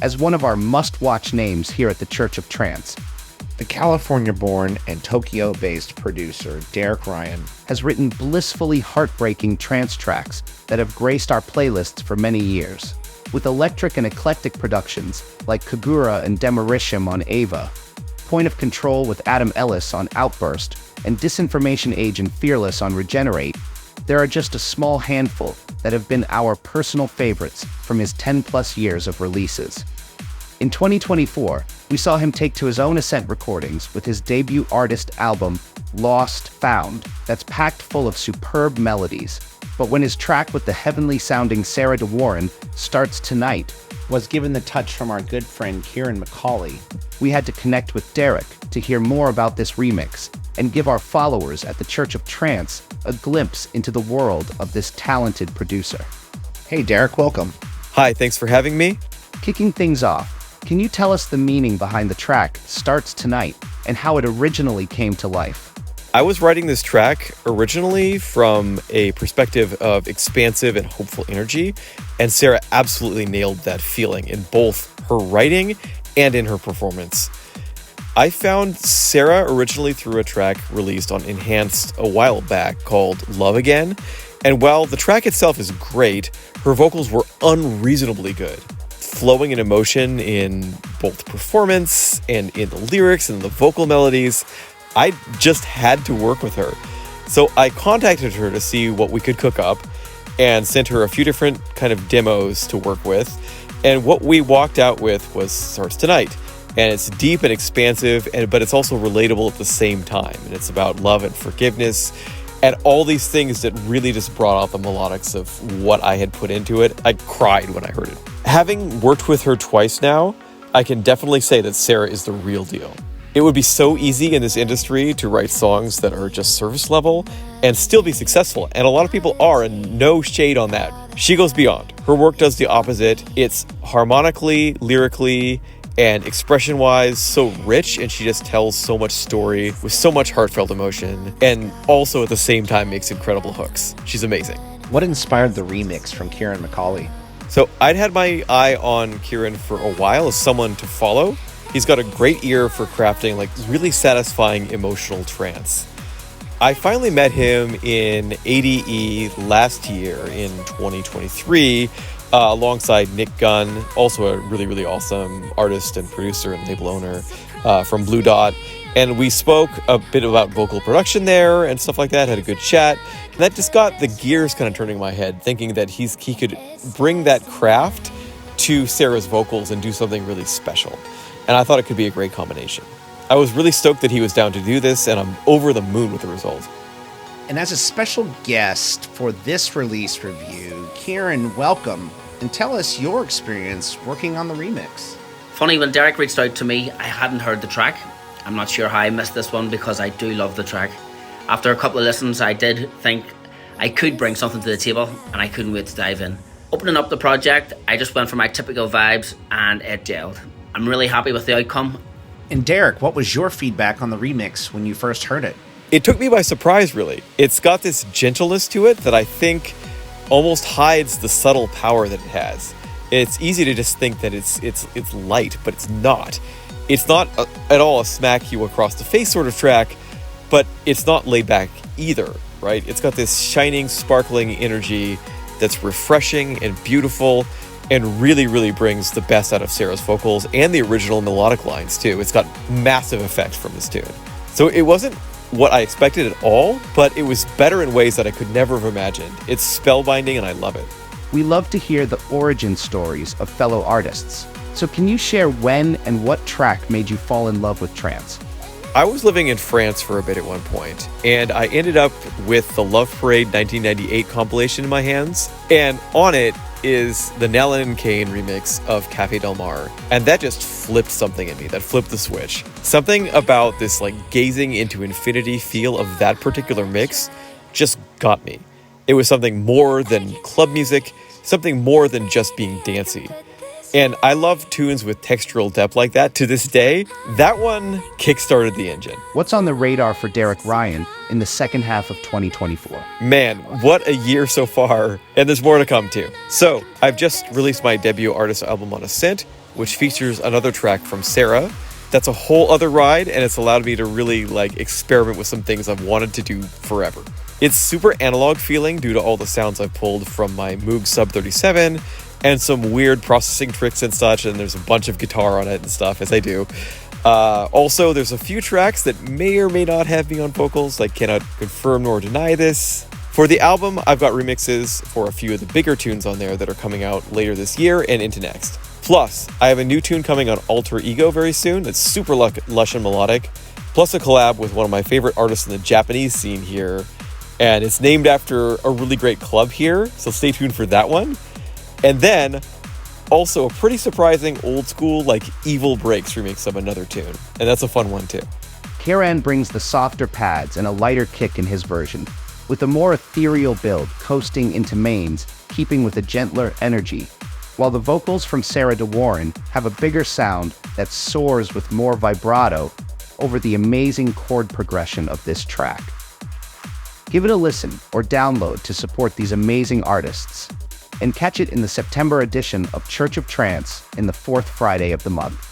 as one of our must-watch names here at the Church of Trance. The California-born and Tokyo-based producer, Derek Ryan, has written blissfully heartbreaking trance tracks that have graced our playlists for many years. With electric and eclectic productions like Kagura and Demerisham on Ava, Point of Control with Adam Ellis on Outburst, and Disinformation Age and Fearless on Regenerate, there are just a small handful that have been our personal favorites from his 10-plus years of releases. In 2024, we saw him take to his own Ascent recordings with his debut artist album, Lost Found, that's packed full of superb melodies. But when his track with the heavenly-sounding Sarah de Warren, Starts Tonight, was given the touch from our good friend Ciaran McAuley, we had to connect with Derek to hear more about this remix and give our followers at the Church of Trance a glimpse into the world of this talented producer. Hey Derek, welcome. Hi, thanks for having me. Kicking things off, can you tell us the meaning behind the track Starts Tonight and how it originally came to life? I was writing this track originally from a perspective of expansive and hopeful energy, and Sarah absolutely nailed that feeling in both her writing and in her performance. I found Sarah originally through a track released on Enhanced a while back called Love Again, and while the track itself is great, her vocals were unreasonably good, flowing in emotion in both performance and in the lyrics and the vocal melodies. I just had to work with her. So I contacted her to see what we could cook up and sent her a few different kind of demos to work with. And what we walked out with was Starts Tonight. And it's deep and expansive, but it's also relatable at the same time. And it's about love and forgiveness and all these things that really just brought out the melodics of what I had put into it. I cried when I heard it. Having worked with her twice now, I can definitely say that Sarah is the real deal. It would be so easy in this industry to write songs that are just surface level and still be successful. And a lot of people are, and no shade on that. She goes beyond. Her work does the opposite. It's harmonically, lyrically, and expression-wise so rich, and she just tells so much story with so much heartfelt emotion, and also at the same time makes incredible hooks. She's amazing. What inspired the remix from Ciaran McAuley? So I'd had my eye on Ciaran for a while as someone to follow. He's got a great ear for crafting like really satisfying emotional trance. I finally met him in ADE last year in 2023 alongside Nick Gunn, also a really, really awesome artist and producer and label owner from Blue Dot. And we spoke a bit about vocal production there and stuff like that, had a good chat. And that just got the gears kind of turning in my head, thinking that he could bring that craft to Sarah's vocals and do something really special. And I thought it could be a great combination. I was really stoked that he was down to do this, and I'm over the moon with the result. And as a special guest for this release review, Ciaran, welcome, and tell us your experience working on the remix. Funny, when Derek reached out to me, I hadn't heard the track. I'm not sure how I missed this one because I do love the track. After a couple of listens, I did think I could bring something to the table, and I couldn't wait to dive in. Opening up the project, I just went for my typical vibes, and it gelled. I'm really happy with the outcome. And Derek, what was your feedback on the remix when you first heard it? It took me by surprise, really. It's got this gentleness to it that I think almost hides the subtle power that it has. It's easy to just think that it's light, but it's not. It's not at all a smack you across the face sort of track, but it's not laid back either, right? It's got this shining, sparkling energy that's refreshing and beautiful, and really, really brings the best out of Sarah's vocals and the original melodic lines too. It's got massive effect from this tune. So it wasn't what I expected at all, but it was better in ways that I could never have imagined. It's spellbinding and I love it. We love to hear the origin stories of fellow artists. So can you share when and what track made you fall in love with trance? I was living in France for a bit at one point, and I ended up with the Love Parade 1998 compilation in my hands, and on it is the Nellen and Kane remix of Café Del Mar, and that just flipped something in me, that flipped the switch. Something about this like gazing into infinity feel of that particular mix just got me. It was something more than club music, something more than just being dancey. And I love tunes with textural depth like that to this day. That one kickstarted the engine. What's on the radar for Derek Ryan in the second half of 2024? Man, what a year so far, and there's more to come too. So, I've just released my debut artist album on Ascent, which features another track from Sarah. That's a whole other ride, and it's allowed me to really experiment with some things I've wanted to do forever. It's super analog feeling due to all the sounds I've pulled from my Moog Sub 37 and some weird processing tricks and such, and there's a bunch of guitar on it and stuff, as I do. Also, there's a few tracks that may or may not have me on vocals. I cannot confirm nor deny this. For the album, I've got remixes for a few of the bigger tunes on there that are coming out later this year and into next. Plus, I have a new tune coming on Alter Ego very soon that's super lush and melodic, plus a collab with one of my favorite artists in the Japanese scene here, and it's named after a really great club here, so stay tuned for that one. And then, also a pretty surprising old school Evil Breaks remix of another tune, and that's a fun one too. Ciaran brings the softer pads and a lighter kick in his version, with a more ethereal build coasting into mains, keeping with a gentler energy, while the vocals from Sarah de Warren have a bigger sound that soars with more vibrato over the amazing chord progression of this track. Give it a listen or download to support these amazing artists, and catch it in the September edition of Church of Trance in the 4th Friday of the month.